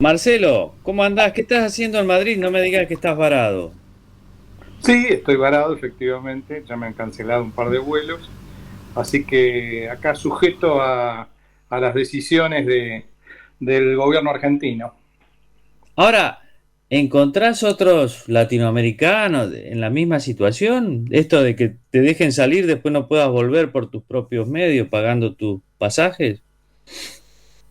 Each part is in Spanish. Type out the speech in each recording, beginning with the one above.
Marcelo, ¿cómo andás? ¿Qué estás haciendo en Madrid? No me digas que estás varado. Sí, estoy varado, efectivamente. Ya me han cancelado un par de vuelos. Así que acá sujeto a las decisiones del gobierno argentino. Ahora, ¿encontrás otros latinoamericanos en la misma situación? Esto de que te dejen salir, después no puedas volver por tus propios medios pagando tus pasajes.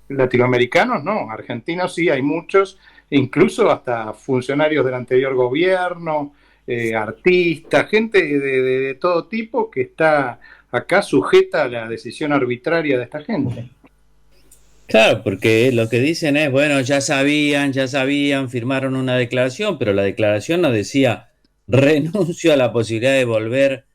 Latinoamericanos no, argentinos sí, hay muchos, incluso hasta funcionarios del anterior gobierno, artistas, gente de todo tipo que está acá sujeta a la decisión arbitraria de esta gente. Claro, porque lo que dicen es, bueno, ya sabían, firmaron una declaración, pero la declaración no decía renuncio a la posibilidad de volver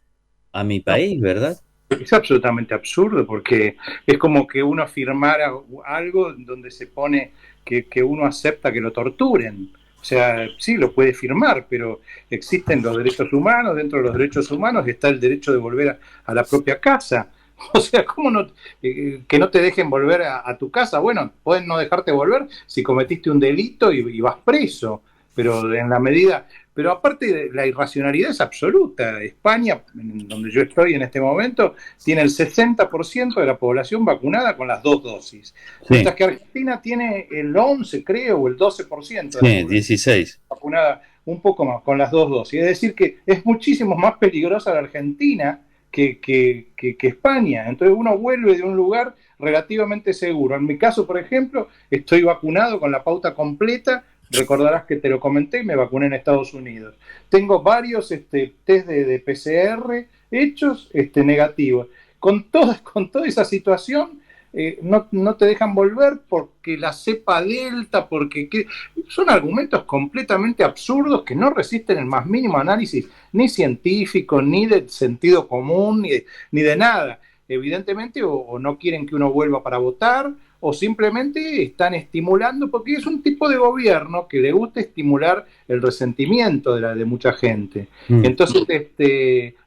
a mi No, país, ¿verdad? es absolutamente absurdo porque es como que uno firmara algo donde se pone que uno acepta que lo torturen. O sea, sí, lo puede firmar, pero existen los derechos humanos, dentro de los derechos humanos está el derecho de volver a la propia casa. O sea, ¿cómo no, que no te dejen volver a tu casa? Bueno, pueden no dejarte volver si cometiste un delito y vas preso, pero en la medida, pero aparte la irracionalidad es absoluta. España, donde yo estoy en este momento, tiene el 60% de la población vacunada con las dos dosis, mientras Sí, que Argentina tiene el 11, creo, o el 12% de la sí, población 16. vacunada, un poco más, con las dos dosis. Es decir, que es muchísimo más peligrosa la Argentina que España. Entonces uno vuelve de un lugar relativamente seguro. En mi caso, por ejemplo, estoy vacunado con la pauta completa. Recordarás que te lo comenté, me vacuné en Estados Unidos. Tengo varios test de PCR hechos negativos. Con toda esa situación, no te dejan volver porque la cepa delta, son argumentos completamente absurdos que no resisten el más mínimo análisis ni científico, ni de sentido común, ni de nada. Evidentemente, o no quieren que uno vuelva para votar, o simplemente están estimulando, porque es un tipo de gobierno que le gusta estimular el resentimiento de mucha gente. Mm. Entonces,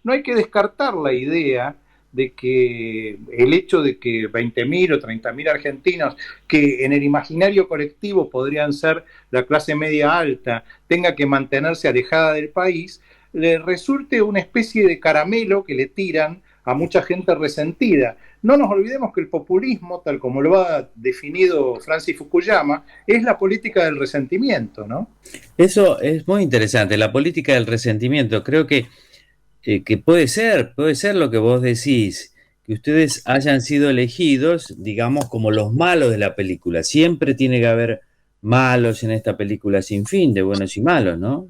no hay que descartar la idea de que el hecho de que 20.000 o 30.000 argentinos, que en el imaginario colectivo podrían ser la clase media alta, tenga que mantenerse alejada del país, le resulte una especie de caramelo que le tiran a mucha gente resentida. No nos olvidemos que el populismo, tal como lo ha definido Francis Fukuyama, es la política del resentimiento, ¿no? Eso es muy interesante, la política del resentimiento. Creo que puede ser lo que vos decís, que ustedes hayan sido elegidos, digamos, como los malos de la película. Siempre tiene que haber malos en esta película sin fin, de buenos y malos, ¿no?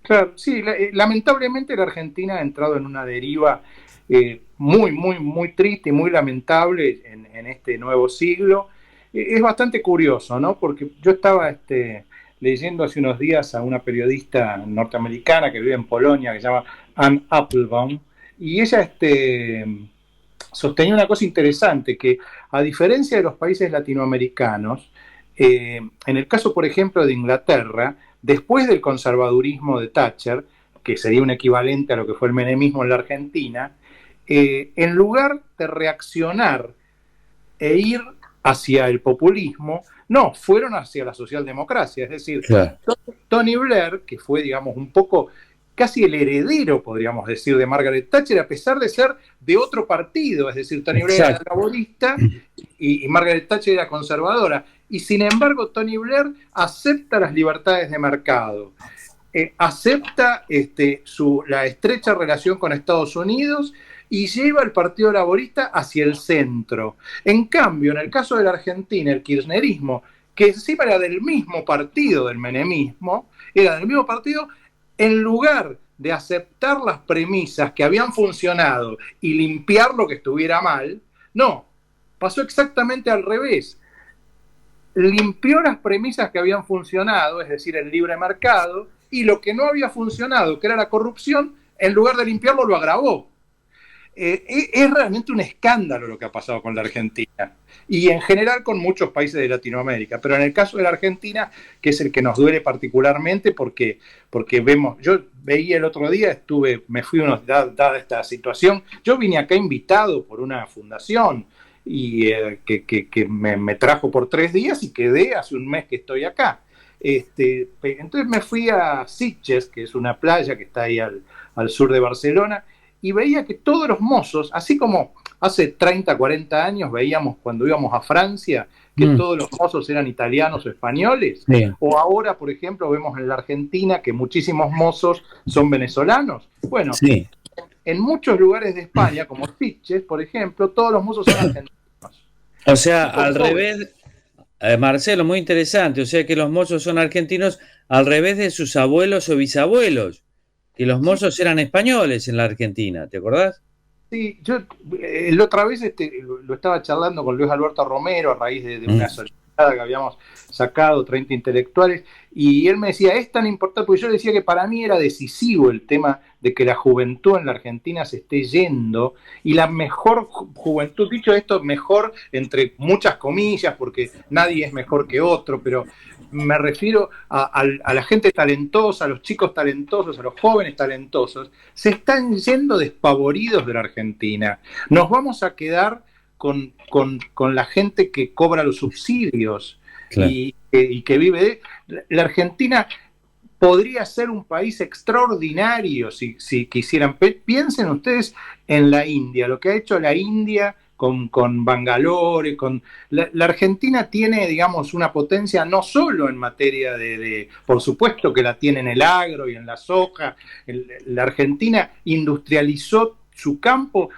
Claro, sí, lamentablemente la Argentina ha entrado en una deriva muy, muy, muy triste y muy lamentable en este nuevo siglo. Es bastante curioso, ¿no? Porque yo estaba leyendo hace unos días a una periodista norteamericana que vive en Polonia, que se llama Anne Applebaum, y ella sostenía una cosa interesante, que a diferencia de los países latinoamericanos, en el caso, por ejemplo, de Inglaterra, después del conservadurismo de Thatcher, que sería un equivalente a lo que fue el menemismo en la Argentina, en lugar de reaccionar e ir hacia el populismo, no, fueron hacia la socialdemocracia. Es decir, Claro. Tony Blair, que fue, digamos, un poco casi el heredero, podríamos decir, de Margaret Thatcher, a pesar de ser de otro partido. Es decir, Tony Blair era Exacto. laborista y Margaret Thatcher era conservadora. Y sin embargo, Tony Blair acepta las libertades de mercado, acepta la estrecha relación con Estados Unidos y lleva al Partido Laborista hacia el centro. En cambio, en el caso de la Argentina, el kirchnerismo, que encima era del mismo partido del menemismo, era del mismo partido, en lugar de aceptar las premisas que habían funcionado y limpiar lo que estuviera mal, no, pasó exactamente al revés. Limpió las premisas que habían funcionado, es decir, el libre mercado, y lo que no había funcionado, que era la corrupción, en lugar de limpiarlo, lo agravó. Es realmente un escándalo lo que ha pasado con la Argentina y en general con muchos países de Latinoamérica, pero en el caso de la Argentina, que es el que nos duele particularmente porque vemos, yo veía el otro día, me fui dada esta situación, yo vine acá invitado por una fundación que me trajo por 3 días y quedé hace un mes que estoy acá. Entonces me fui a Sitges, que es una playa que está ahí al sur de Barcelona, y veía que todos los mozos, así como hace 30, 40 años veíamos cuando íbamos a Francia, que todos los mozos eran italianos o españoles, Sí. o ahora, por ejemplo, vemos en la Argentina que muchísimos mozos son venezolanos. Bueno, Sí. en muchos lugares de España, como Sitges, por ejemplo, todos los mozos son argentinos. O sea, Y son al jóvenes. revés, Marcelo, muy interesante. O sea que los mozos son argentinos al revés de sus abuelos o bisabuelos, que los Sí, mozos eran españoles en la Argentina, ¿te acordás? sí, yo la otra vez lo estaba charlando con Luis Alberto Romero a raíz de Mm. una solicitada que habíamos sacado, 30 intelectuales, y él me decía, es tan importante, porque yo le decía que para mí era decisivo el tema de que la juventud en la Argentina se esté yendo, y la mejor juventud, dicho esto, mejor entre muchas comillas, porque nadie es mejor que otro, pero me refiero a la gente talentosa, a los chicos talentosos, a los jóvenes talentosos, se están yendo despavoridos de la Argentina. Nos vamos a quedar con la gente que cobra los subsidios Claro. y que vive. La Argentina podría ser un país extraordinario si quisieran. Piensen ustedes en la India, lo que ha hecho la India con Bangalore, la Argentina tiene, digamos, una potencia no solo en materia por supuesto que la tiene en el agro y en la soja, la Argentina industrializó su campo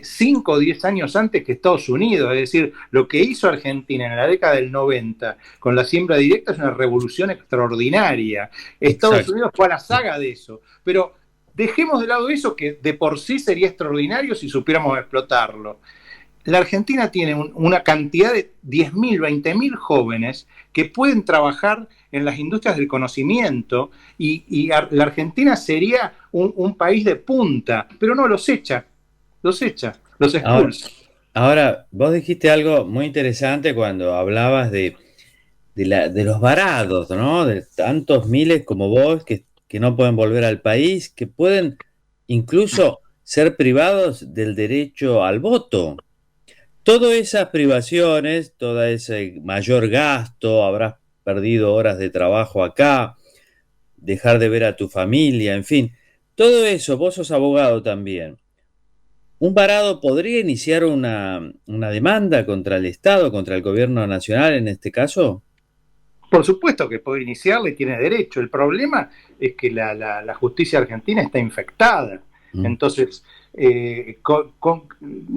5 o 10 años antes que Estados Unidos, es decir, lo que hizo Argentina en la década del 90 con la siembra directa es una revolución extraordinaria. Estados Exacto. Unidos fue a la saga de eso, pero dejemos de lado eso que de por sí sería extraordinario si supiéramos explotarlo. La Argentina tiene una cantidad de 10.000, 20.000 jóvenes que pueden trabajar en las industrias del conocimiento y la Argentina sería un país de punta, pero no los echa, los Ahora, expulsa. ahora, vos dijiste algo muy interesante cuando hablabas de los varados, ¿no? De tantos miles como vos que no pueden volver al país, que pueden incluso ser privados del derecho al voto. Todas esas privaciones, todo ese mayor gasto, habrás perdido horas de trabajo acá, dejar de ver a tu familia, en fin, todo eso, vos sos abogado también. ¿Un varado podría iniciar una demanda contra el Estado, contra el gobierno nacional en este caso? Por supuesto que puede iniciarle y tiene derecho. El problema es que la justicia argentina está infectada. Mm. Entonces,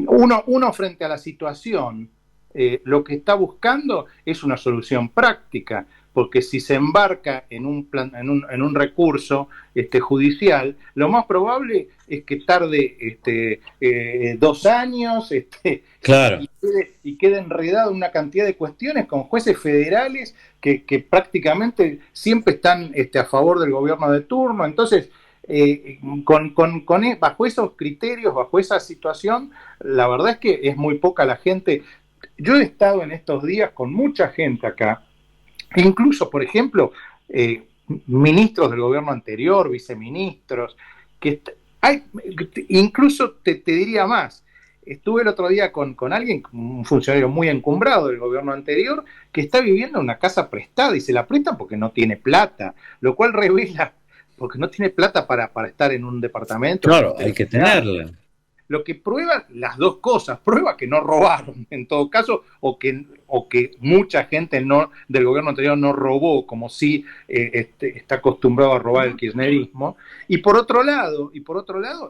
uno frente a la situación, lo que está buscando es una solución práctica, porque si se embarca en un recurso judicial, lo más probable es que tarde 2 años Claro, y quede enredado en una cantidad de cuestiones con jueces federales que prácticamente siempre están a favor del gobierno de turno. Entonces, bajo esos criterios, bajo esa situación, la verdad es que es muy poca la gente. Yo he estado en estos días con mucha gente acá, incluso, por ejemplo, ministros del gobierno anterior, viceministros, que hay, incluso te diría más. Estuve el otro día con alguien, un funcionario muy encumbrado del gobierno anterior, que está viviendo en una casa prestada y se la prestan porque no tiene plata, lo cual revela, porque no tiene plata para estar en un departamento con un claro, hay que teléfono. tenerla. Lo que prueba las dos cosas, prueba que no robaron en todo caso, o que mucha gente del gobierno anterior no robó, como sí está acostumbrado a robar el kirchnerismo, y por otro lado,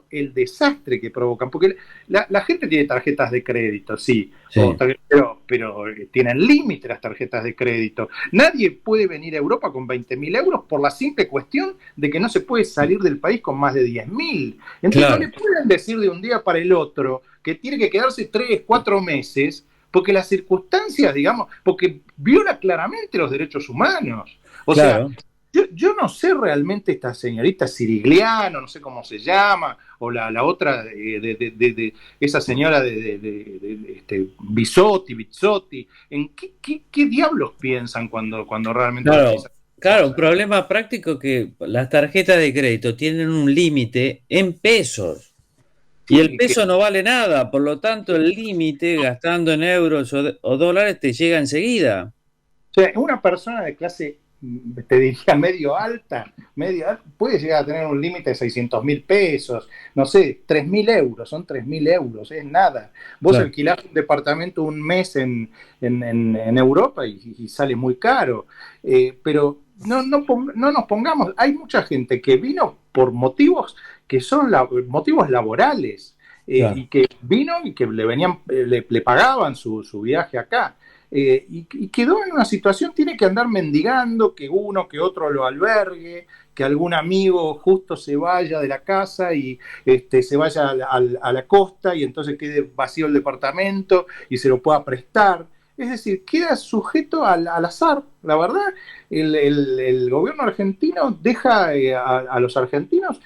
el desastre que provocan, porque la gente tiene tarjetas de crédito, sí, Sí, pero tienen límite las tarjetas de crédito. Nadie puede venir a Europa con 20.000 euros por la simple cuestión de que no se puede salir del país con más de 10.000. Entonces no claro, le pueden decir de un día para el otro que tiene que quedarse 3, 4 meses, porque las circunstancias, digamos, porque viola claramente los derechos humanos. O sea, claro. yo no sé realmente esta señorita Sirigliano, no sé cómo se llama, o la otra, esa señora Bizzotti, ¿en qué diablos piensan cuando realmente Claro, organizan claro, un cosas? problema práctico que las tarjetas de crédito tienen un límite en pesos. Y el peso no vale nada, por lo tanto el límite gastando en euros o dólares te llega enseguida. O sea, una persona de clase, te diría medio alta, puede llegar a tener un límite de 600.000 pesos, no sé, 3.000 euros, son 3.000 euros, es nada. Vos Claro. alquilás un departamento un mes en Europa y sale muy caro, pero no nos pongamos, hay mucha gente que vino por motivos que son motivos laborales, Claro. y que vino y que le pagaban su viaje acá. Y quedó en una situación, tiene que andar mendigando, que uno, que otro lo albergue, que algún amigo justo se vaya de la casa y se vaya a la costa y entonces quede vacío el departamento y se lo pueda prestar. Es decir, queda sujeto al azar. La verdad, el gobierno argentino deja a los argentinos,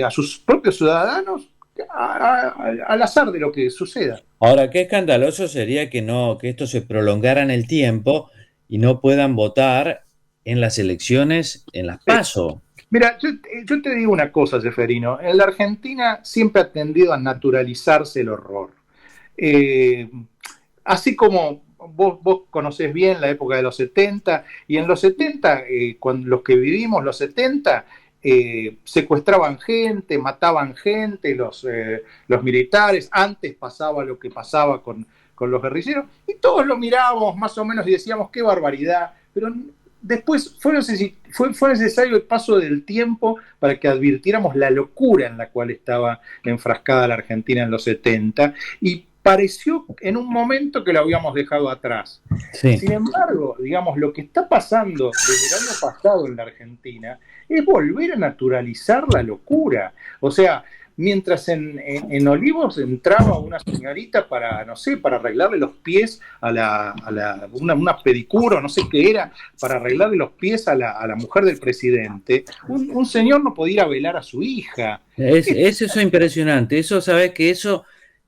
a sus propios ciudadanos, al azar de lo que suceda. Ahora, qué escandaloso sería que no, que esto se prolongara en el tiempo y no puedan votar en las elecciones, en las PASO. Mira, yo te digo una cosa, Seferino. En la Argentina siempre ha tendido a naturalizarse el horror. Eh, Así como vos conocés bien la época de los 70, y en los 70, cuando los que vivimos los 70, secuestraban gente, mataban gente, los militares, antes pasaba lo que pasaba con los guerrilleros, y todos lo mirábamos más o menos y decíamos, qué barbaridad, pero después fue necesario el paso del tiempo para que advirtiéramos la locura en la cual estaba enfrascada la Argentina en los 70, y pareció en un momento que lo habíamos dejado atrás. Sí. Sin embargo, digamos, lo que está pasando desde el año pasado en la Argentina es volver a naturalizar la locura. O sea, mientras en Olivos entraba una señorita para, no sé, para arreglarle los pies una pedicura, no sé qué era, para arreglarle los pies a la mujer del presidente, un señor no podía ir a velar a su hija. Eso es impresionante. Eso, sabes que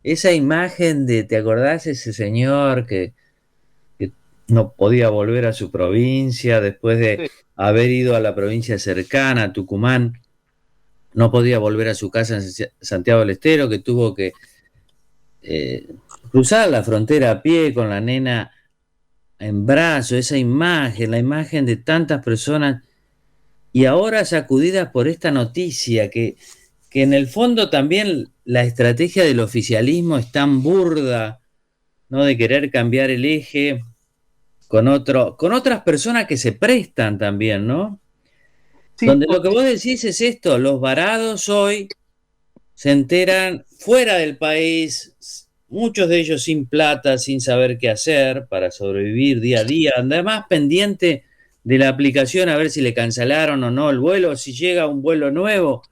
esa imagen de, ¿te acordás ese señor que no podía volver a su provincia después de haber ido a la provincia cercana, Tucumán? No podía volver a su casa en Santiago del Estero, que tuvo que cruzar la frontera a pie con la nena en brazos, esa imagen, la imagen de tantas personas, y ahora sacudidas por esta noticia, que en el fondo también la estrategia del oficialismo es tan burda, ¿no? De querer cambiar el eje con otras personas que se prestan también, ¿no? Sí, Donde lo que vos decís es esto, los varados hoy se enteran fuera del país, muchos de ellos sin plata, sin saber qué hacer para sobrevivir día a día, además pendiente de la aplicación a ver si le cancelaron o no el vuelo, si llega un vuelo nuevo,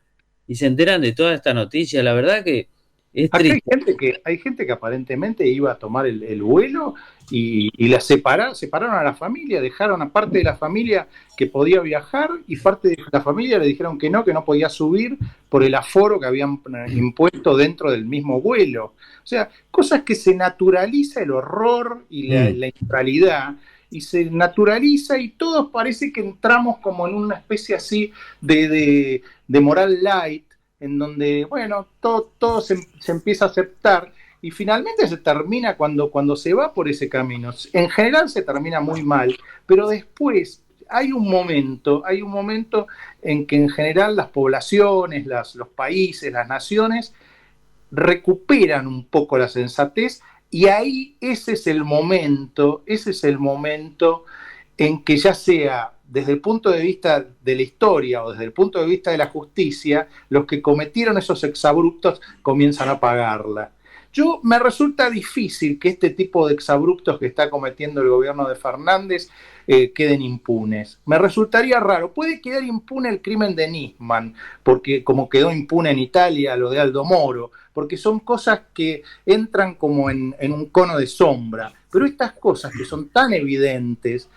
y se enteran de toda esta noticia. La verdad que es acá triste. hay gente que aparentemente iba a tomar el vuelo y separaron a la familia, dejaron a parte de la familia que podía viajar y parte de la familia le dijeron que no podía subir por el aforo que habían impuesto dentro del mismo vuelo. O sea, cosas que se naturaliza el horror y la inmoralidad, y se naturaliza y todos parece que entramos como en una especie así de moral light, en donde, bueno, todo se empieza a aceptar y finalmente se termina cuando se va por ese camino. En general se termina muy mal, pero después hay un momento en que en general las poblaciones, los países, las naciones recuperan un poco la sensatez, y ahí ese es el momento en que, ya sea desde el punto de vista de la historia o desde el punto de vista de la justicia, los que cometieron esos exabruptos comienzan a pagarla. Me resulta difícil que este tipo de exabruptos que está cometiendo el gobierno de Fernández queden impunes. Me resultaría raro. Puede quedar impune el crimen de Nisman, porque como quedó impune en Italia lo de Aldo Moro, porque son cosas que entran como en un cono de sombra. Pero estas cosas que son tan evidentes,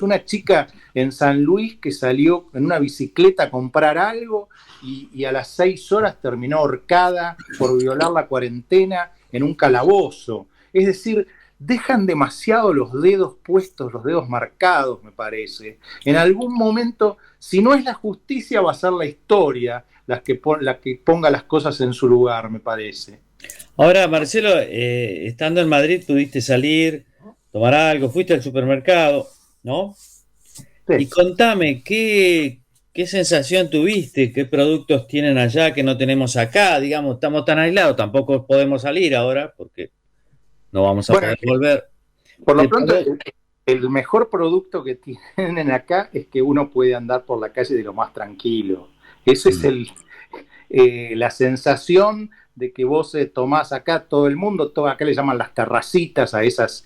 una chica en San Luis que salió en una bicicleta a comprar algo y a las 6 horas terminó ahorcada por violar la cuarentena en un calabozo. Es decir, dejan demasiado los dedos puestos, los dedos marcados, me parece. En algún momento, si no es la justicia, va a ser la historia la que ponga las cosas en su lugar, me parece. Ahora, Marcelo, estando en Madrid, pudiste salir, tomar algo, fuiste al supermercado, ¿no? Y Sí. contame, ¿qué sensación tuviste? ¿Qué productos tienen allá que no tenemos acá? Digamos, estamos tan aislados, tampoco podemos salir ahora porque no vamos a Bueno, poder volver. por lo pronto, Pero, el mejor producto que tienen acá es que uno puede andar por la calle de lo más tranquilo. Ese es la sensación de que vos tomás acá, todo el mundo, acá le llaman las terracitas a esos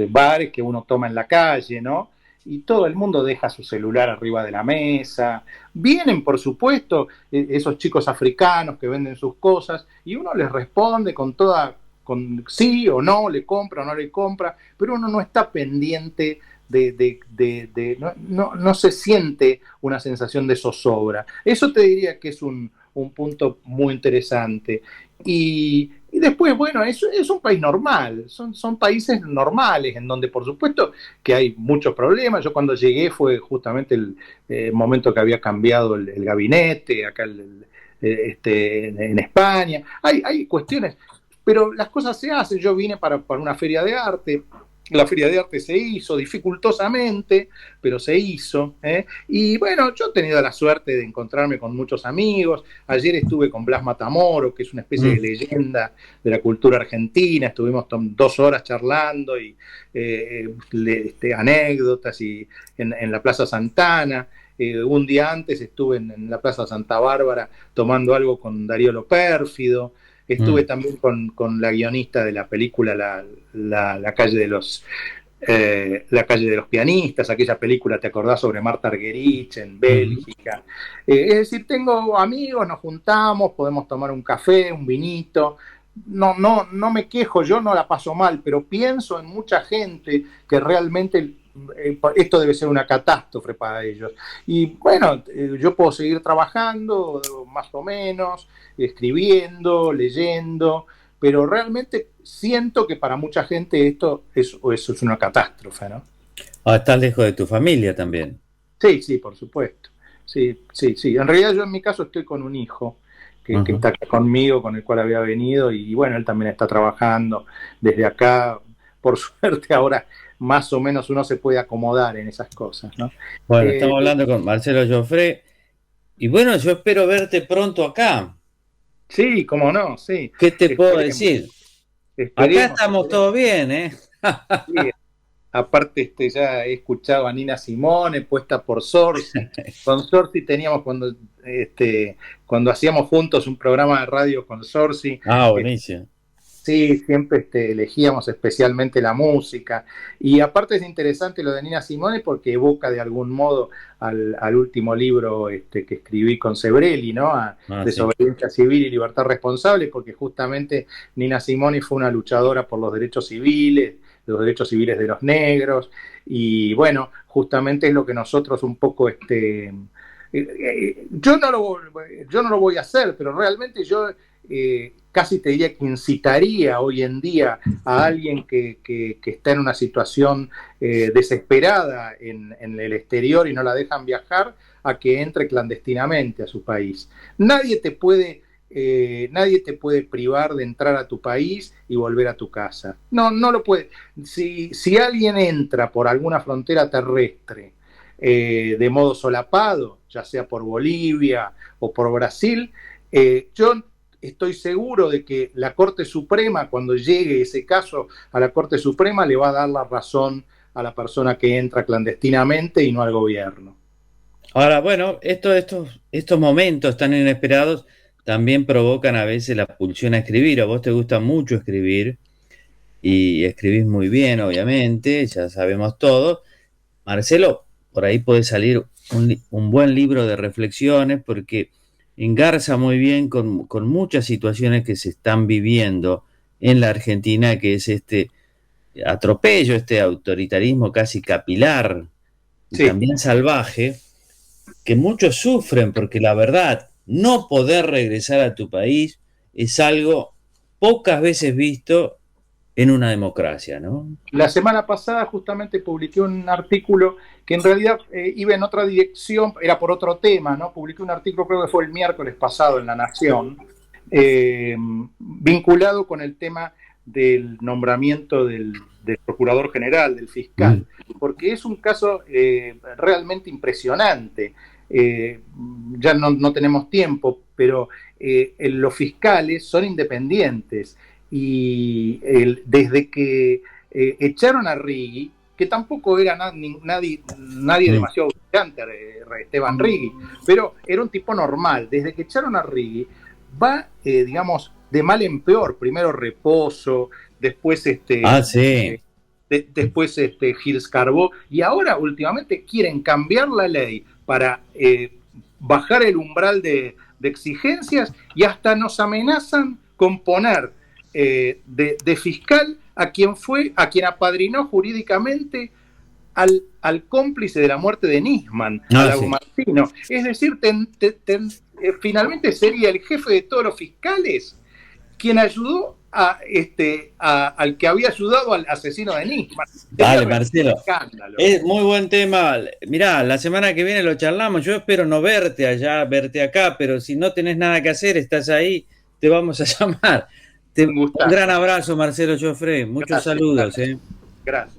bares que uno toma en la calle, ¿no? Y todo el mundo deja su celular arriba de la mesa. Vienen, por supuesto, esos chicos africanos que venden sus cosas y uno les responde con sí o no, le compra o no le compra, pero uno no está pendiente no se siente una sensación de zozobra. Eso te diría que es un punto muy interesante. Y después, bueno, es un país normal, son países normales, en donde por supuesto que hay muchos problemas. Yo cuando llegué fue justamente el momento que había cambiado el gabinete, acá en España. Hay cuestiones, pero las cosas se hacen. Yo vine para una feria de arte. La feria de arte se hizo dificultosamente, pero se hizo. Y bueno, yo he tenido la suerte de encontrarme con muchos amigos. Ayer estuve con Blas Matamoro, que es una especie de leyenda de la cultura argentina. Estuvimos 2 horas charlando y anécdotas y en la Plaza Santana. Un día antes estuve en la Plaza Santa Bárbara tomando algo con Darío Lo Pérfido. Estuve también con la guionista de la película La calle de los pianistas, aquella película, ¿te acordás? Sobre Marta Argerich en Bélgica. Es decir, tengo amigos, nos juntamos, podemos tomar un café, un vinito. No me quejo, yo no la paso mal, pero pienso en mucha gente que realmente esto debe ser una catástrofe para ellos. Y bueno, yo puedo seguir trabajando, más o menos, escribiendo, leyendo, pero realmente siento que para mucha gente esto es una catástrofe, ¿no? estás lejos de tu familia también. Sí, sí, por supuesto. Sí, sí, sí. En realidad yo en mi caso estoy con un hijo que está acá conmigo, con el cual había venido, y bueno, él también está trabajando desde acá. Por suerte ahora más o menos uno se puede acomodar en esas cosas, ¿no? Bueno, estamos hablando con Marcelo Joffre. Y bueno, yo espero verte pronto acá. Sí, cómo no, sí. ¿Qué te puedo decir? Acá estamos todos bien, ¿eh? Sí, aparte, ya he escuchado a Nina Simone puesta por Sorsi. Con Sorsi teníamos cuando hacíamos juntos un programa de radio con Sorsi. Buenísimo. Sí, siempre elegíamos especialmente la música. Y aparte es interesante lo de Nina Simone porque evoca de algún modo al último libro que escribí con Sebrelli, ¿no? Desobediencia civil y libertad responsable, porque justamente Nina Simone fue una luchadora por los derechos civiles de los negros. Y bueno, justamente es lo que nosotros un poco yo no lo voy a hacer, pero realmente yo casi te diría que incitaría hoy en día a alguien que está en una situación desesperada en el exterior y no la dejan viajar, a que entre clandestinamente a su país. Nadie te puede privar de entrar a tu país y volver a tu casa. No lo puede. Si alguien entra por alguna frontera terrestre de modo solapado, ya sea por Bolivia o por Brasil, yo estoy seguro de que la Corte Suprema, cuando llegue ese caso a la Corte Suprema, le va a dar la razón a la persona que entra clandestinamente y no al gobierno. Ahora, bueno, estos momentos tan inesperados también provocan a veces la pulsión a escribir. A vos te gusta mucho escribir y escribís muy bien, obviamente, ya sabemos todo. Marcelo, por ahí puede salir un buen libro de reflexiones porque engarza muy bien con muchas situaciones que se están viviendo en la Argentina, que es este atropello, este autoritarismo casi capilar y Sí. también salvaje, que muchos sufren porque la verdad, no poder regresar a tu país es algo pocas veces visto en una democracia, ¿no? La semana pasada justamente publiqué un artículo que en realidad iba en otra dirección, era por otro tema, ¿no? Publiqué un artículo, creo que fue el miércoles pasado en La Nación, vinculado con el tema del nombramiento del procurador general, del fiscal, porque es un caso realmente impresionante. Ya no tenemos tiempo, pero los fiscales son independientes y desde que echaron a Rigui, que tampoco era nadie demasiado brillante, Esteban Rigui, pero era un tipo normal. Desde que echaron a Rigui, va, digamos, de mal en peor. Primero Reposo, después Sí. después Gilles Carbó, y ahora últimamente quieren cambiar la ley para bajar el umbral de exigencias y hasta nos amenazan con poner de fiscal a quien apadrinó jurídicamente al cómplice de la muerte de Nisman, a Lagomartino. Es decir, finalmente sería el jefe de todos los fiscales quien ayudó al que había ayudado al asesino de Nisman. Dale, Marcelo. Es muy buen tema. Mirá, la semana que viene lo charlamos. Yo espero no verte allá, verte acá, pero si no tenés nada que hacer, estás ahí, te vamos a llamar. Un gran abrazo, Marcelo Joffre. Muchos saludos. Gracias.